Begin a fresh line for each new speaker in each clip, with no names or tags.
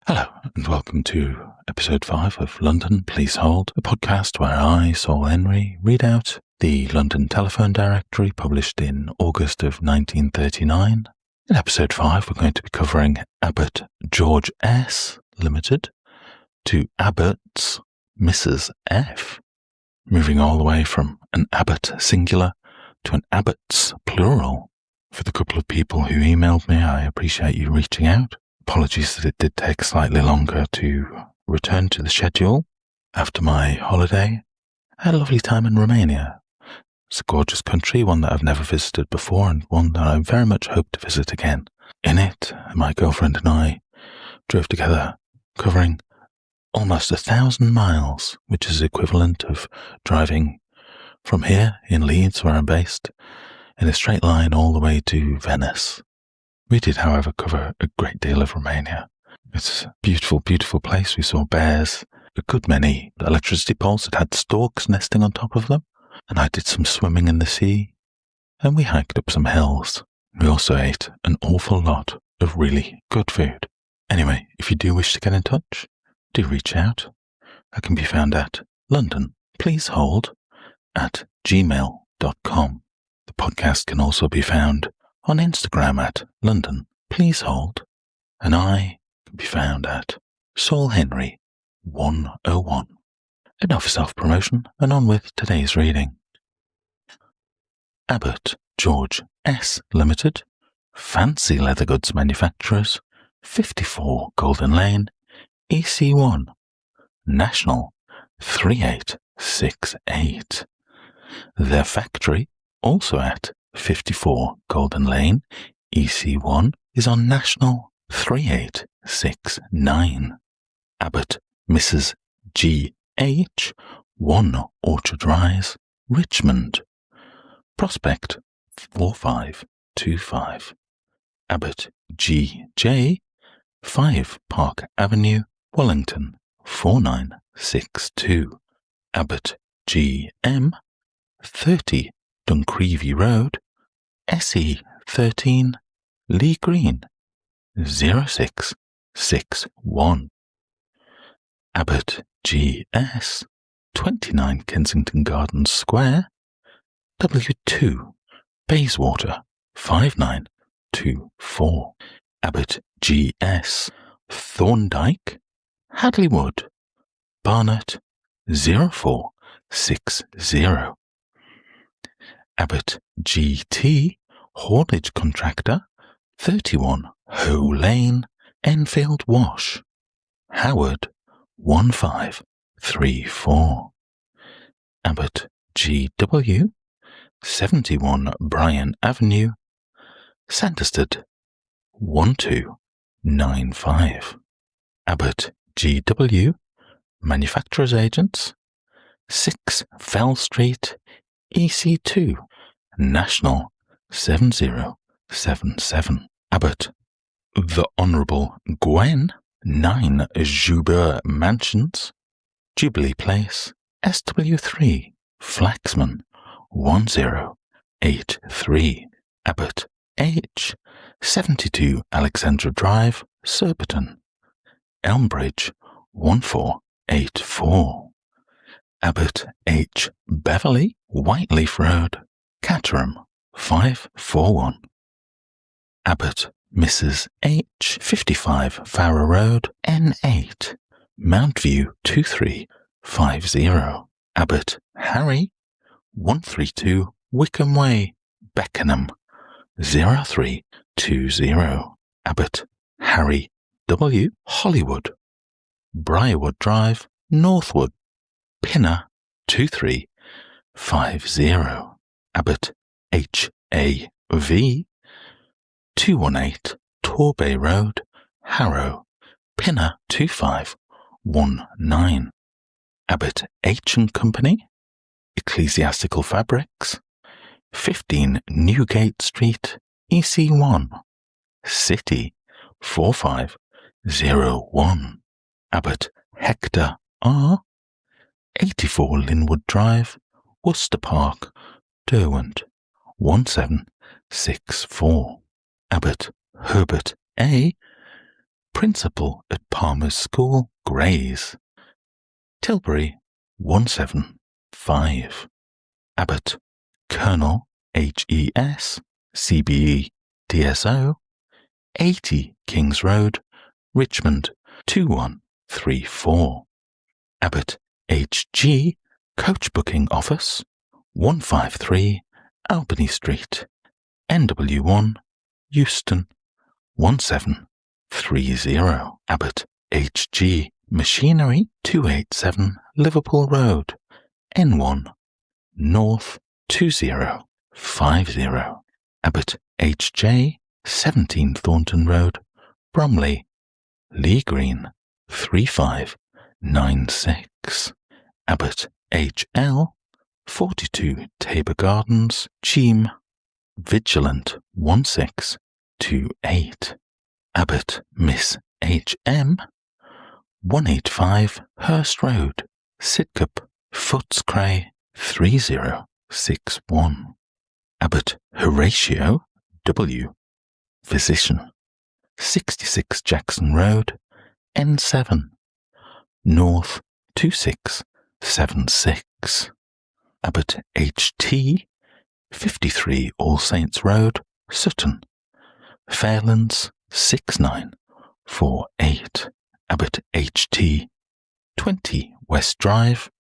Hello, and welcome to episode 5 of London, Please Hold, a podcast where I, Saul Henry, read out the London telephone directory published in August of 1939. In episode 5, we're going to be covering Abbott George S. Limited to Abbotts Mrs. F, moving all the way from an Abbott singular to an Abbotts plural. For the couple of people who emailed me, I appreciate you reaching out. Apologies that it did take slightly longer to return to the schedule after my holiday. I had a lovely time in Romania. It's a gorgeous country, one that I've never visited before and one that I very much hope to visit again. In it, my girlfriend and I drove together, covering almost 1,000 miles, which is equivalent of driving from here in Leeds, where I'm based, in a straight line all the way to Venice. We did, however, cover a great deal of Romania. It's a beautiful, beautiful place. We saw bears, a good many electricity poles that had storks nesting on top of them, and I did some swimming in the sea, and we hiked up some hills. We also ate an awful lot of really good food. Anyway, if you do wish to get in touch, do reach out. I can be found at londonpleasehold@gmail.com. The podcast can also be found on Instagram at London Please Hold, and I can be found at Saul Henry 101. Enough self-promotion, and on with today's reading. Abbott George S. Limited, Fancy Leather Goods Manufacturers, 54 Golden Lane, EC1, National 3868. Their factory, also at 54 Golden Lane, EC1, is on National 3869. Abbott Mrs. G.H., 1 Orchard Rise, Richmond. Prospect 4525. Abbott G.J., 5 Park Avenue, Wellington 4962. Abbott G.M., 30 Duncrevy Road, SE13, Lee Green 0661. Abbott G.S., 29 Kensington Gardens Square, W2, Bayswater 5924. Abbott G.S., Thorndyke, Hadley Wood, Barnet 0460. Abbott G.T., Haulage Contractor, 31 Hoe Lane, Enfield Wash, Howard 1534. Abbott G.W., 71 Bryan Avenue, Sanderstead 1295. Abbott G.W., Manufacturers Agents, 6 Fell Street, EC2, National 7077. Abbott The Honourable Gwen, 9 Joubert Mansions, Jubilee Place, SW3, Flaxman 1083. Abbott H, 72 Alexandra Drive, Surbiton, Elmbridge 1484. Abbott H. Beverley, Whiteleaf Road, Caterham 541. Abbott Mrs. H. 55 Farrer Road, N8, Mountview 2350. Abbott Harry, 132 Wickham Way, Beckenham 0320. Abbott Harry W. Hollywood, Briarwood Drive, Northwood, Pinner 2350. Abbott H.A.V. 218 Torbay Road, Harrow, Pinner 2519. Abbott H & Company, Ecclesiastical Fabrics, 15 Newgate Street, EC1, City 4501. Abbott Hector R., 84 Linwood Drive, Worcester Park, Derwent 1764. Abbott Herbert A., Principal at Palmer's School, Grays. Tilbury 175. Abbott, Colonel, HES, CBE, DSO, 80 Kings Road, Richmond 2134. Abbott, HG, Coach Booking Office, 153 Albany Street, NW1, Euston 1730. Abbott, HG, Machinery 287 Liverpool Road, N1, North 2050. Abbott, HJ, 17 Thornton Road, Bromley, Lee Green 3596. Abbott, HL, 42 Tabor Gardens, Cheam, Vigilant 1628. Abbott, Miss HM, 185 Hurst Road, Sidcup, Footscray 3061. Abbott, Horatio W, Physician, 66 Jackson Road, N7, North 2676. Abbott, HT, 53 All Saints Road, Sutton, Fairlands 6948. Abbott, HT, 20 West Drive,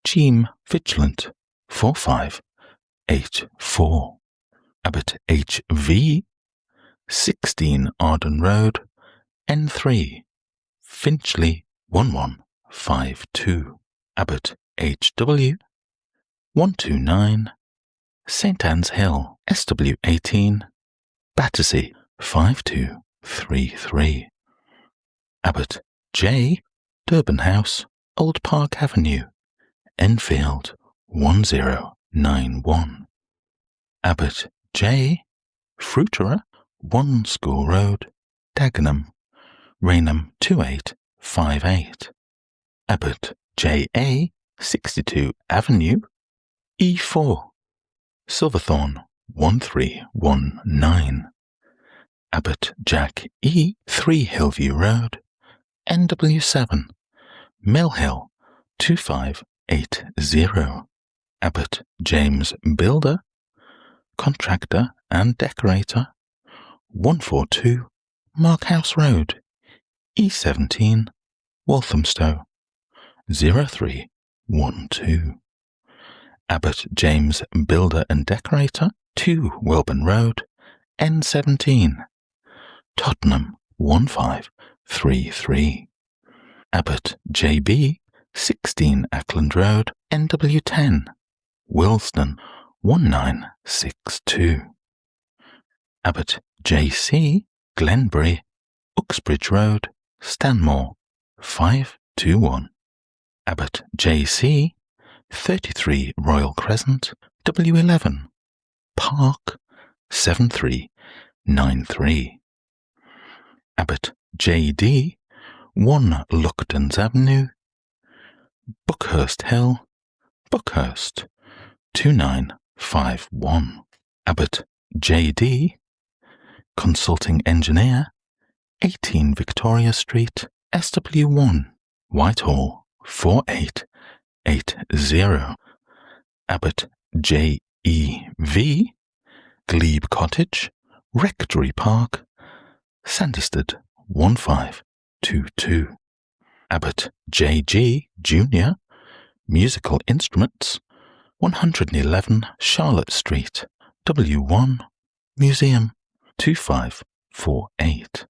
Cheam, Vigilant 4584. Abbott, HV, 16 Arden Road, N3, Finchley 1152. Abbott, HW, 129 St Anne's Hill, SW18, Battersea 5233. Abbott, J, Durban House, Old Park Avenue, Enfield 1091. Abbott, J, Fruiterer, 1 School Road, Dagenham, Rainham 2858. Abbott, J.A., 62 Avenue, E4, Silverthorne 1319. Abbott, Jack E., 3 Hillview Road, NW7, Mill Hill 2580. Abbott, James Builder, Contractor and Decorator, 142 Markhouse Road, E17, Walthamstow 0312. Abbott, James Builder and Decorator, 2 Welburn Road, N17, Tottenham 1533. Abbott, J.B., 16 Ackland Road, NW10, Willesden 1962. Abbott, J.C., Glenbury, Uxbridge Road, Stanmore 521. Abbott, J.C., 33 Royal Crescent, W11, Park 7393. Abbott, J.D., 1 Luckdons Avenue, Buckhurst Hill, Buckhurst 2951. Abbott, J.D., Consulting Engineer, 18 Victoria Street, SW1, Whitehall 4880. Abbott, J.E.V., Glebe Cottage, Rectory Park, Sandisted 1522. Abbott, J.G., Jr., Musical Instruments, 111 Charlotte Street, W1, Museum 2548.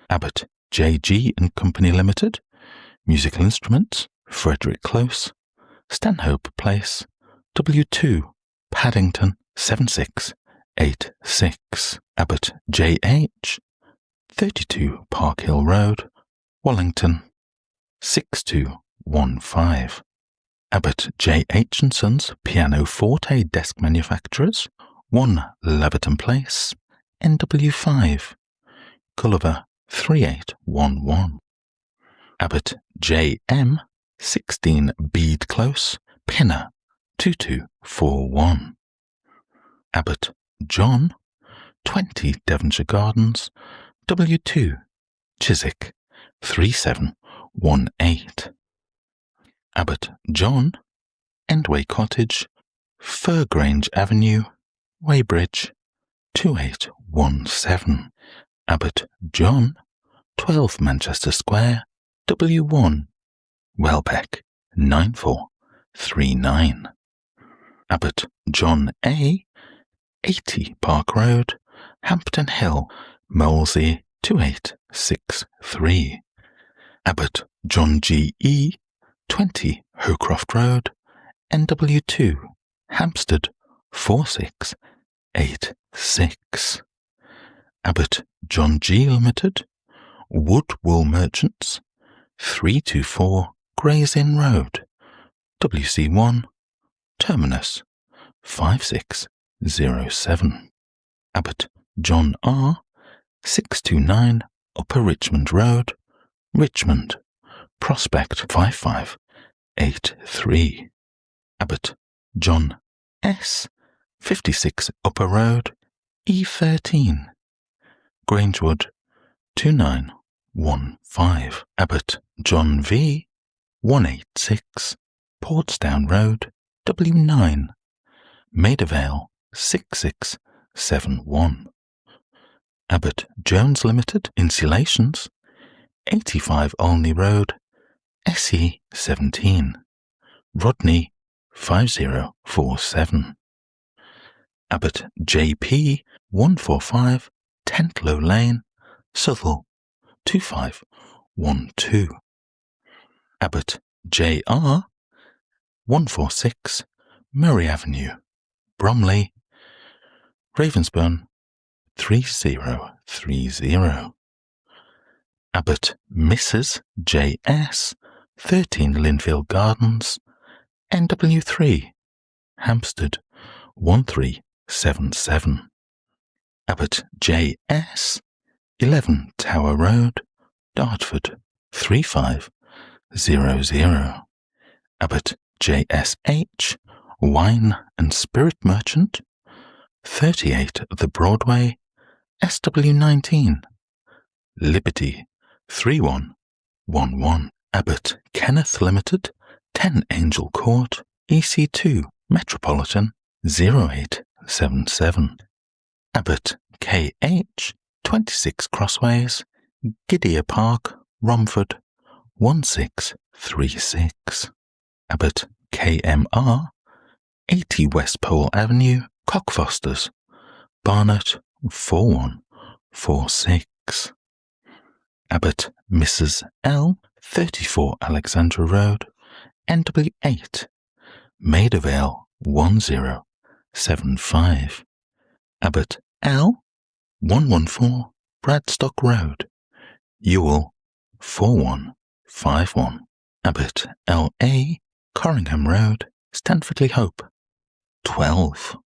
Abbott, J.G. and Company Limited, Musical Instruments, Frederick Close, Stanhope Place, W2, Paddington 7686. Abbott, J.H., 32 Park Hill Road, Wallington 6215. Abbott, J.H. & Sons, Piano Forte Desk Manufacturers, 1 Leverton Place, NW5, Gulliver 3811. Abbott, J.M., 16 Bede Close, Pinner 2241. Abbott, John, 20 Devonshire Gardens, W2, Chiswick 3718. Abbott John, Endway Cottage, Firgrange Avenue, Weybridge 2817. Abbott John, 12 Manchester Square, W1, Welbeck 9439. Abbott John A, 80 Park Road, Hampton Hill, Molesey 2863. Abbott John G E, 20 Howcroft Road, NW2, Hampstead 4686. Abbott John G Limited, Wood Wool Merchants, 324 Gray's Inn Road, WC1, Terminus 5607. Abbott John R, 629 Upper Richmond Road, Richmond, Prospect 5583. Abbott John S, 56 Upper Road, E13, Grangewood 2915. Abbott John V, 186 Portsdown Road, W9, Maida Vale 6671. Abbott Jones Limited Insulations, 85 Olney Road, SE 17, Rodney 5047. Abbott JP 145 Tentlow Lane, Southall 2512. Abbott JR 146 Murray Avenue, Bromley, Ravensbourne 3030. Abbott Mrs. JS, 13 Linfield Gardens, NW3, Hampstead 1377. Abbott JS, 11 Tower Road, Dartford 3500. Abbott JSH, Wine and Spirit Merchant, 38 The Broadway, SW19, Liberty 3111. Abbott Kenneth Limited, 10 Angel Court, EC2, Metropolitan 0877. Abbott KH, 26 Crossways, Gidea Park, Romford 1636. Abbott KMR, 80 West Pole Avenue, Cockfosters, Barnet 4146. Abbott Mrs. L, 34 Alexandra Road, NW8, Maida Vale 1075. Abbott L, 114 Bradstock Road, Ewell 4151. Abbott LA, Corringham Road, Stanfordley Hope 12.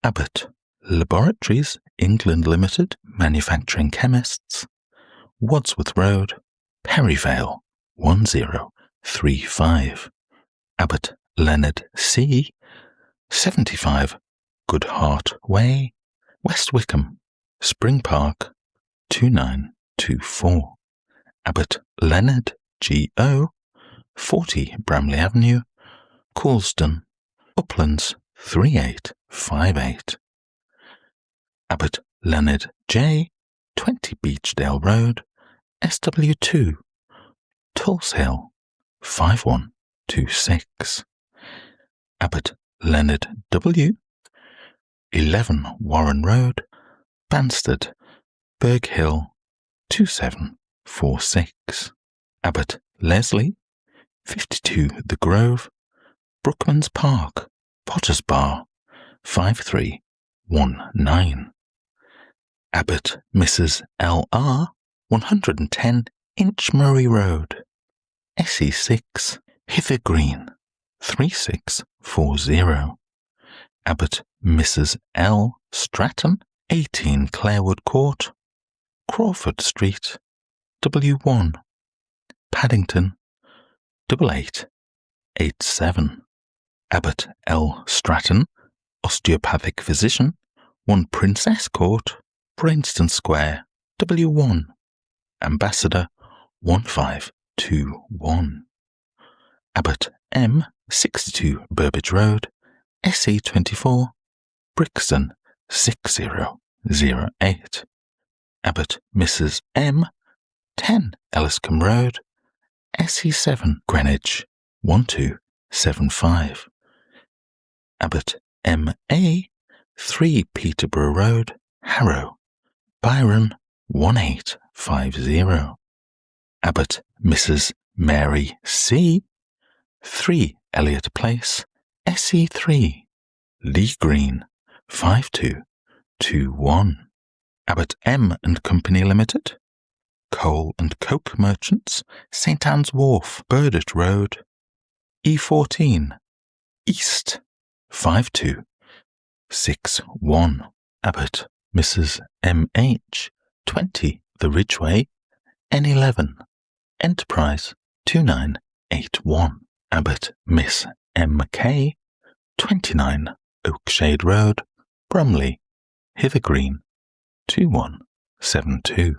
Abbott Laboratories England Limited, Manufacturing Chemists, Wadsworth Road, Perryvale 1035. Abbott Leonard C, 75 Goodhart Way, West Wickham, Spring Park 2924. Abbott Leonard G.O., 40 Bramley Avenue, Coulsdon, Uplands 3858. Abbott Leonard J, 20 Beechdale Road, SW2, Tulse Hill 5126. Abbott Leonard W, 11 Warren Road, Banstead, Berg Hill 2746. Abbott Leslie, 52 The Grove, Brookman's Park, Potter's Bar 5319. Abbott Mrs. L.R., 110 Inchmurray Road, SE6, Hither Green 3640. Abbott Mrs. L. Stratton, 18 Clarewood Court, Crawford Street, W1, Paddington 8887. Abbott L. Stratton, Osteopathic Physician, 1 Princess Court, Brainston Square, W1, Ambassador 1521. Abbott M, 62 Burbage Road, SE24, Brixton 6008. Abbott Mrs. M, 10 Elliscombe Road, SE7 Greenwich 1275. Abbott M.A., 3 Peterborough Road, Harrow, Byron 1850. Abbott Mrs. Mary C., 3 Elliot Place, SE3, Lee Green 5221. Abbott M and Company Limited, Coal and Coke Merchants, St Anne's Wharf, Burdett Road, E14, East 5261. Abbott Mrs. M.H., 20 The Ridgeway, N11, Enterprise 2981. Abbott Miss M.K., 29 Oakshade Road, Bromley, Hither Green 2172.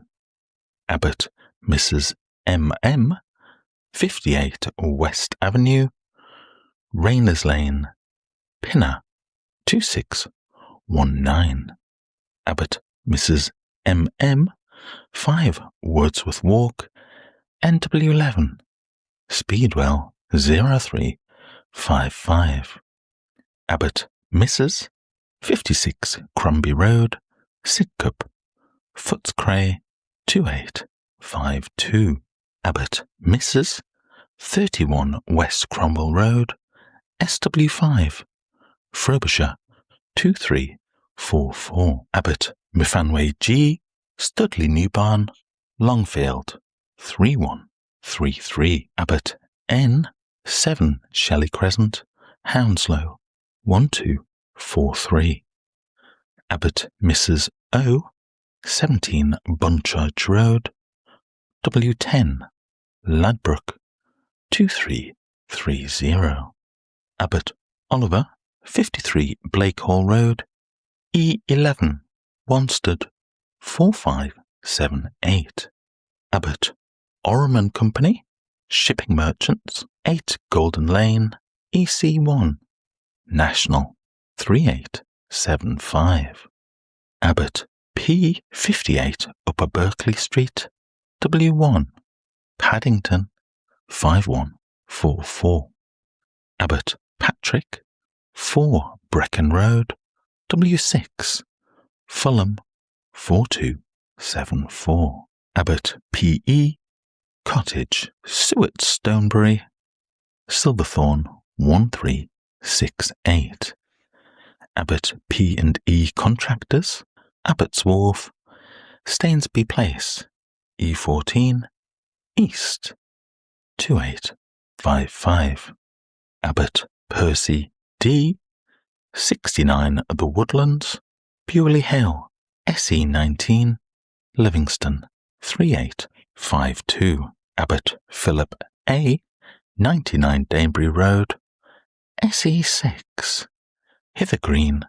Abbott Mrs. M.M., 58 West Avenue, Rayners Lane, Pinner 2619. Abbott Mrs. M.M., 5 Wordsworth Walk, NW11, Speedwell 0355. Abbott Mrs., 56 Crombie Road, Sidcup, Footscray 2852. Abbott Mrs., 31 West Cromwell Road, SW5, Frobisher 2344. Abbott Mifanway G., Studley New Barn, Longfield 3133. Abbott N., 7 Shelley Crescent, Hounslow 1243. Abbott Mrs. O., 17 Bunchurch Road, W10, Ladbroke 2330. Abbott Oliver, 53 Blake Hall Road, E11, Wanstead 4578. Abbott Oram and Company, Shipping Merchants, 8 Golden Lane, EC1, National 3875. Abbott P. 58 Upper Berkeley Street, W1, Paddington 5144. Abbott Patrick, 4 Brecon Road, W6, Fulham 4274. Abbott P.E. Cottage, Suet Stonebury, Silverthorne 1368. Abbott P&E Contractors, Abbott's Wharf, Stainsby Place, E14, East 2855. Abbott Percy D., 69 The Woodlands, Bewley Hill, SE19, Livingston 3852. Abbott Philip A., 99 Danebury Road, SE6, Hither Green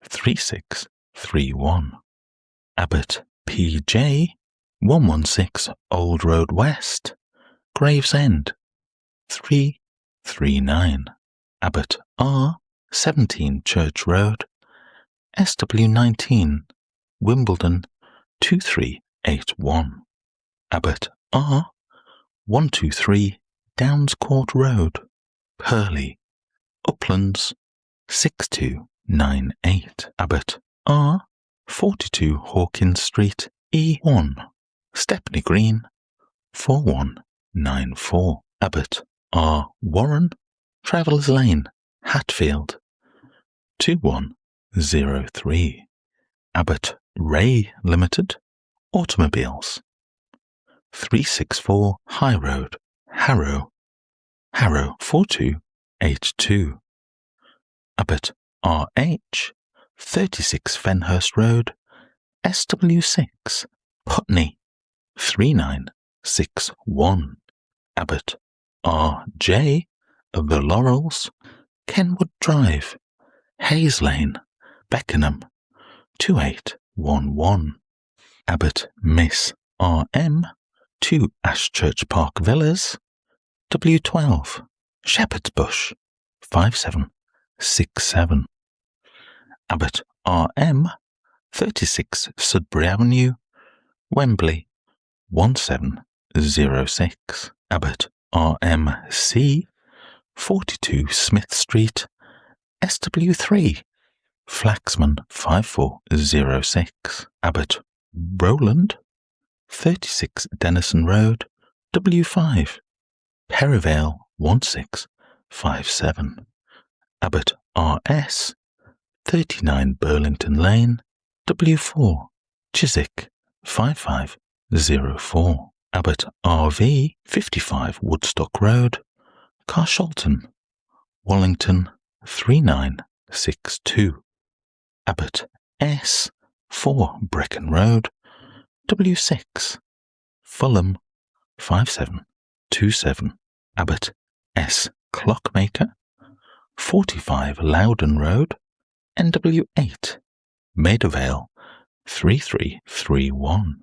3631. Abbott P.J., 116 Old Road West, Gravesend 339. Abbott R., 17 Church Road, SW19, Wimbledon 2381. Abbott R., 123 Downs Court Road, Purley, Uplands 6298. Abbott R., 42 Hawkins Street, E1, Stepney Green 4194. Abbott R. Warren, Travellers Lane, Hatfield 2103. Abbott Ray Limited, Automobiles 364 High Road, Harrow 4282. Abbott R.H., 36 Fenhurst Road, SW6, Putney 3961. Abbott R.J., The Laurels, Kenwood Drive, Hayes Lane, Beckenham 2811. Abbott Miss RM, 2 Ashchurch Park Villas, W12, Shepherd's Bush, 5767. Abbott RM, 36 Sudbury Avenue, Wembley, 1706. Abbott RMC, 42 Smith Street, SW3, Flaxman, 5406. Abbott Rowland, 36 Denison Road, W5, Perivale, 1657. Abbott RS, 39 Burlington Lane, W4, Chiswick, 5504. Abbott RV, 55 Woodstock Road, Carshalton, Wallington, 3962. Abbott S, 4 Brecon Road, W6, Fulham, 5727. Abbott S Clockmaker, 45 Loudon Road, NW8, Maida Vale, 3331.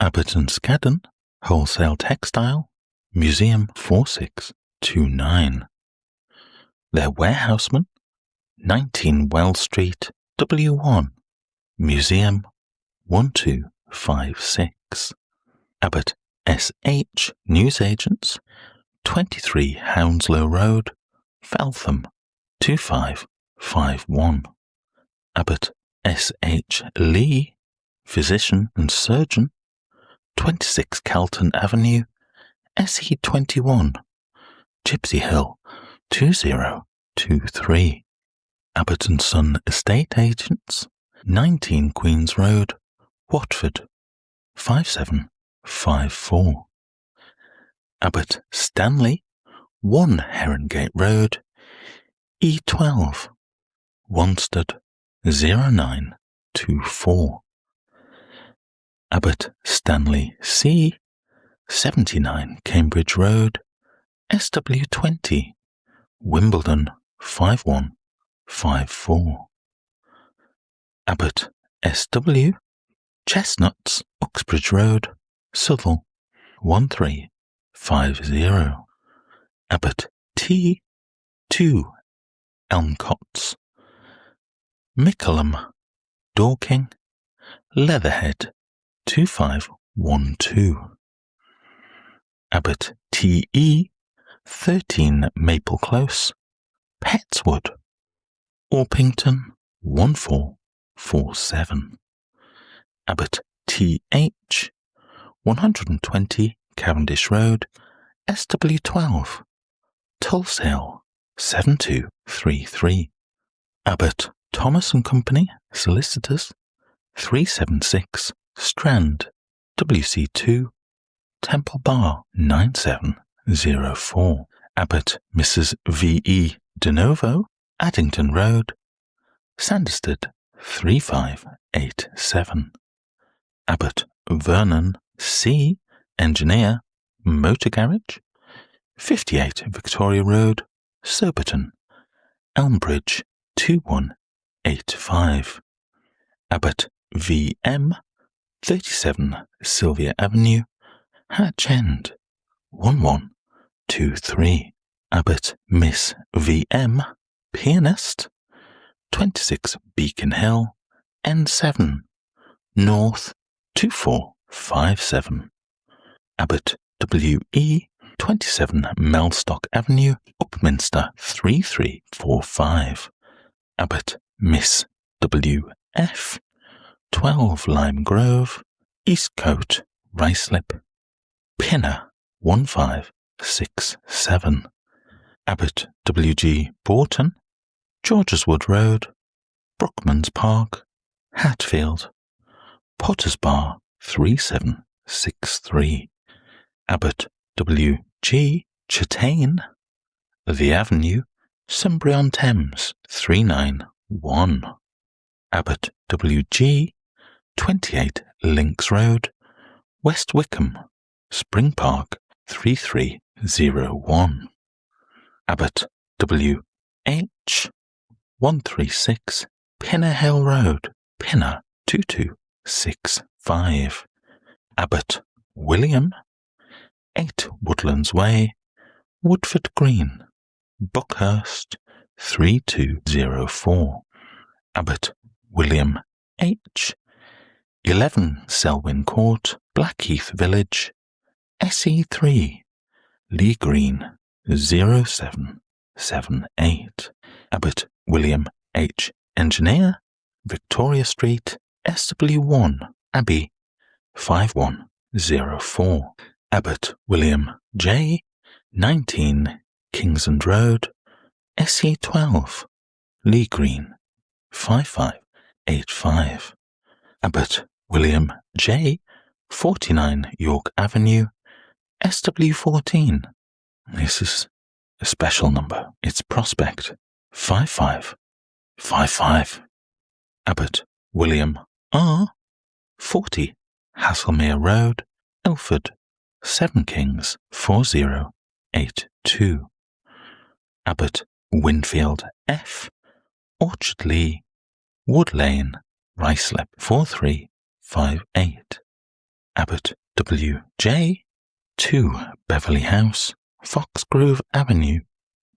Abbott and Scadden, Wholesale Textile, Museum, 4629. Their Warehouseman, 19 Wells Street, W1, Museum, 1256. Abbott SH Newsagents, 23 Hounslow Road, Feltham, 2551. Abbott SH Lee, Physician and Surgeon, 26 Calton Avenue, SE21, Gypsy Hill, 2023. Abbott and Son Estate Agents, 19 Queens Road, Watford, 5754. Abbott Stanley, 1 Herongate Road, E12, Wanstead, 0924. Abbott Stanley C, 79 Cambridge Road, SW20, Wimbledon, 5154. Abbott SW, Chestnuts, Uxbridge Road, Southall, 1350. Abbott T, 2 Elmcots, Mickleham, Dorking, Leatherhead, 2512. Abbott TE, 13 Maple Close, Pettswood, Orpington, 1447. Abbott TH, 120 Cavendish Road, SW12, Tulsale, 7233. Abbott Thomas and Company, Solicitors, 376 Strand, WC2, Temple Bar, 9704. Abbott Mrs. V.E. De Novo, Addington Road, Sanderstead, 3587. Abbott Vernon C. Engineer, Motor Garage, 58 Victoria Road, Surbiton, Elmbridge, 2185. Abbott V.M., 37 Sylvia Avenue, Hatch End, 1123. Abbott Miss V.M., Pianist, 26 Beacon Hill, N7, North, 2457. Abbott W.E., 27 Melstock Avenue, Upminster, 3345. Abbott Miss W.F., 12 Lime Grove, Eastcote, Ruislip, Pinner, 1567. Abbott W.G. Borton, George's Wood Road, Brookman's Park, Hatfield, Potter's Bar, 3763. Abbott W.G. Chitane, The Avenue, Sunbury-on-Thames, 391. Abbott W.G. 28 Links Road, West Wickham, Spring Park, 3301. Abbott W.H. 136 Pinner Hill Road, Pinner, 2265. Abbott William, 8 Woodlands Way, Woodford Green, Buckhurst 3204. Abbott William H, 11 Selwyn Court, Blackheath Village, SE3, Lee Green 0778. Abbott William H, Engineer, Victoria Street, SW1, Abbey 5104. Abbott William J, 19 Kingsland Road, SE12, Lee Green 5585. Abbott William J, 49 York Avenue, SW14. This is a special number. It's Prospect 5555. Abbott William R, 40 Haslemere Road, Ilford, 7 Kings 4082. Abbott Winfield F, Orchard Lee, Wood Lane, Ruislip 4358. Abbott W J, 2 Beverley House, Foxgrove Avenue,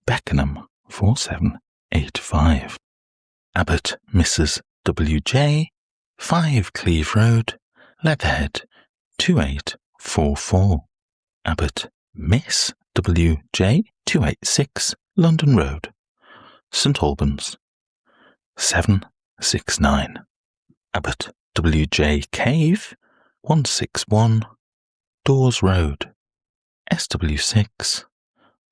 Beckenham 4785. Abbott Mrs. W J, 5 Cleve Road, Leatherhead 2844. Abbott Miss W J, 286 London Road, St Albans 769. Abbott W J Cave, 161 Dawes Road, SW6,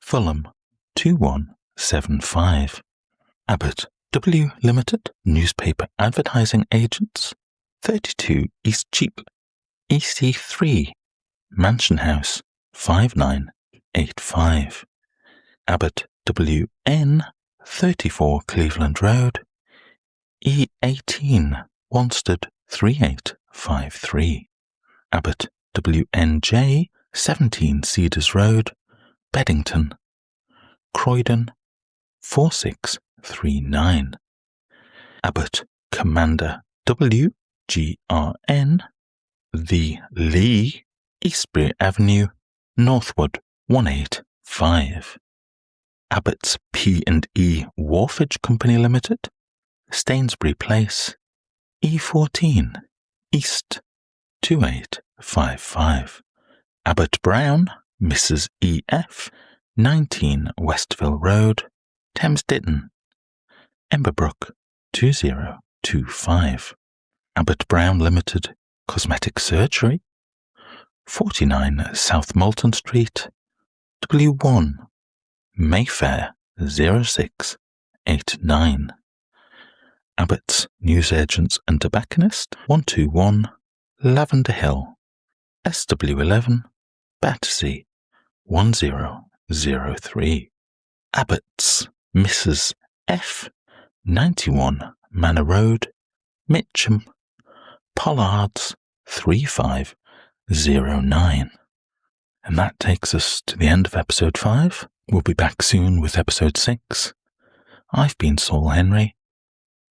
Fulham 2175. Abbott W Limited, Newspaper Advertising Agents, 32 East Cheap, EC3, Mansion House 5985. Abbott W N, 34 Cleveland Road, E18, Wanstead 3853. Abbott W N J, 17 Cedars Road, Beddington, Croydon 4639. Abbott Commander W G R N, The Lee, Eastbury Avenue, Northwood 185. Abbott's P&E Wharfage Company Limited, Stainsbury Place, E14, East 2855. Abbott Brown, Mrs. E F, 19 Westville Road, Thames Ditton, Emberbrook 2025. Abbott Brown Limited, Cosmetic Surgery, 49 South Moulton Street, W1, Mayfair 0689. Abbott's Newsagents and Tobacconist, 121 Lavender Hill, SW11, Battersea 1003. Abbotts Mrs. F, 91 Manor Road, Mitcham, Pollards 3509. And that takes us to the end of episode 5. We'll be back soon with episode 6. I've been Saul Henry.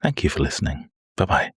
Thank you for listening. Bye-bye.